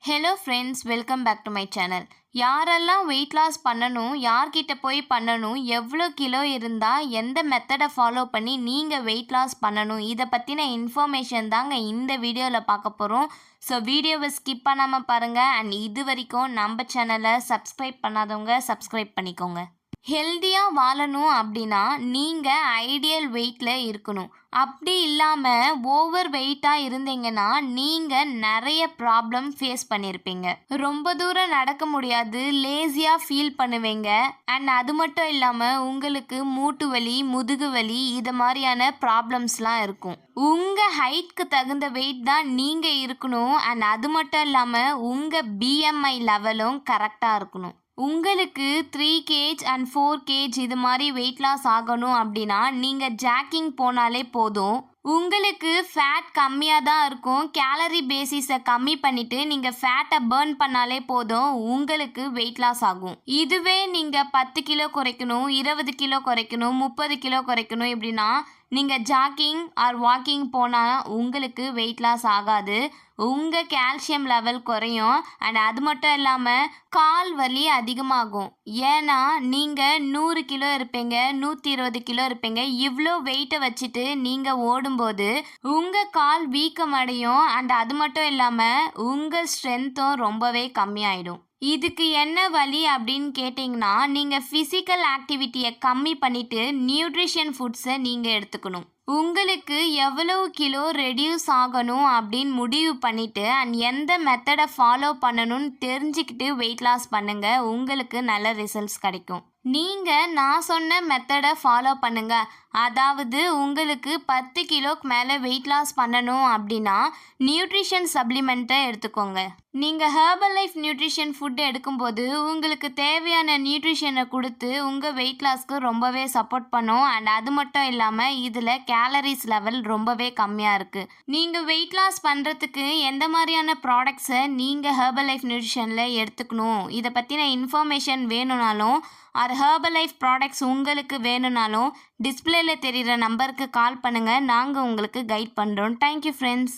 Hello friends, welcome back to my channel. யாரெல்லாம் weight loss பண்ணணும், யார்கிட்ட போய் பண்ணணும், எவ்வளோ கிலோ இருந்தால் எந்த மெத்தடை ஃபாலோ பண்ணி நீங்கள் வெயிட் லாஸ் பண்ணணும், இதை பற்றின இன்ஃபர்மேஷன் தாங்க இந்த வீடியோவில் பார்க்க போகிறோம். ஸோ வீடியோவை ஸ்கிப் பண்ணாமல் பாருங்கள். அண்ட் இது வரைக்கும் நம்ம சேனலை சப்ஸ்கிரைப் பண்ணாதவங்க சப்ஸ்கிரைப் பண்ணிக்கோங்க. ஹெல்த்தியாக வாழணும் அப்படின்னா நீங்கள் ஐடியல் வெயிட்டில் இருக்கணும். அப்படி இல்லாமல் ஓவர் வெயிட்டாக இருந்தீங்கன்னா நீங்கள் நிறைய ப்ராப்ளம் ஃபேஸ் பண்ணியிருப்பீங்க. ரொம்ப தூரம் நடக்க முடியாது, லேசியாக ஃபீல் பண்ணுவீங்க. அண்ட் அது மட்டும் இல்லாமல் உங்களுக்கு மூட்டு வலி, முதுகு வலி இது மாதிரியான ப்ராப்ளம்ஸ்லாம் இருக்கும். உங்கள் ஹைட்க்கு தகுந்த வெயிட் தான் நீங்கள் இருக்கணும். அண்ட் அது மட்டும் இல்லாமல் உங்கள் பிஎம்ஐ லெவலும் கரெக்டாக இருக்கணும். உங்களுக்கு 3 kg அண்ட் 4 kg இது மாதிரி வெயிட் லாஸ் ஆகணும் அப்படின்னா நீங்கள் ஜாக்கிங் போனாலே போதும். உங்களுக்கு ஃபேட் கம்மியாக தான் இருக்கும். கேலரி பேசிஸை கம்மி பண்ணிவிட்டு நீங்கள் ஃபேட்டை பர்ன் பண்ணாலே போதும், உங்களுக்கு வெயிட் லாஸ் ஆகும். இதுவே நீங்கள் 10 கிலோ குறைக்கணும், 20 கிலோ குறைக்கணும், 30 கிலோ குறைக்கணும் இப்படின்னா நீங்கள் ஜாக்கிங் ஆர் வாக்கிங் போனால் உங்களுக்கு வெயிட் லாஸ் ஆகாது. உங்கள் கால்சியம் லெவல் குறையும். அண்ட் அது மட்டும் இல்லாமல் கால் வலி அதிகமாகும். ஏன்னா நீங்கள் 100 கிலோ இருப்பீங்க, 120 கிலோ இருப்பீங்க. இவ்வளோ வெயிட்டை வச்சுட்டு நீங்கள் ஓடும்போது உங்கள் கால் வீக்கம் அடையும். அண்ட் அது மட்டும் இல்லாமல் உங்கள் ஸ்ட்ரென்த்தும் ரொம்பவே கம்மியாயிடும். இதுக்கு என்ன வழி அப்படின்னு கேட்டிங்கன்னா நீங்கள் ஃபிசிக்கல் ஆக்டிவிட்டியை கம்மி பண்ணிவிட்டு நியூட்ரிஷன் ஃபுட்ஸை நீங்கள் எடுத்துக்கணும். உங்களுக்கு எவ்வளவு கிலோ ரெடியூஸ் ஆகணும் அப்படின்னு முடிவு பண்ணிவிட்டு அண்ட் எந்த மெத்தடை ஃபாலோ பண்ணணும்னு தெரிஞ்சுக்கிட்டு வெயிட் லாஸ் பண்ணுங்கள். உங்களுக்கு நல்ல ரிசல்ட்ஸ் கிடைக்கும். நீங்கள் நான் சொன்ன மெத்தடை ஃபாலோ பண்ணுங்கள். அதாவது உங்களுக்கு 10 கிலோக்கு மேலே வெயிட் லாஸ் பண்ணணும் அப்படின்னா நியூட்ரிஷன் சப்ளிமெண்ட்டை எடுத்துக்கோங்க. நீங்கள் ஹெர்பல் லைஃப் நியூட்ரிஷன் ஃபுட் எடுக்கும்போது உங்களுக்கு தேவையான நியூட்ரிஷனை கொடுத்து உங்கள் வெயிட் லாஸ்க்கு ரொம்பவே சப்போர்ட் பண்ணும். அண்ட் அது மட்டும் இல்லாமல் இதில் கேலரிஸ் லெவல் ரொம்பவே கம்மியாக இருக்குது. நீங்கள் வெயிட் லாஸ் பண்ணுறதுக்கு எந்த மாதிரியான ப்ராடக்ட்ஸை நீங்கள் ஹெர்பல் லைஃப் நியூட்ரிஷனில் எடுத்துக்கணும், இதை பற்றின இன்ஃபர்மேஷன் வேணும்னாலும் அது ஹெர்பல் லைஃப் ப்ராடக்ட்ஸ் உங்களுக்கு வேணும்னாலும் டிஸ்பிளேல தெரிகிற நம்பருக்கு கால் பண்ணுங்கள். நாங்கள் உங்களுக்கு கைட் பண்ணுறோம். Thank you friends.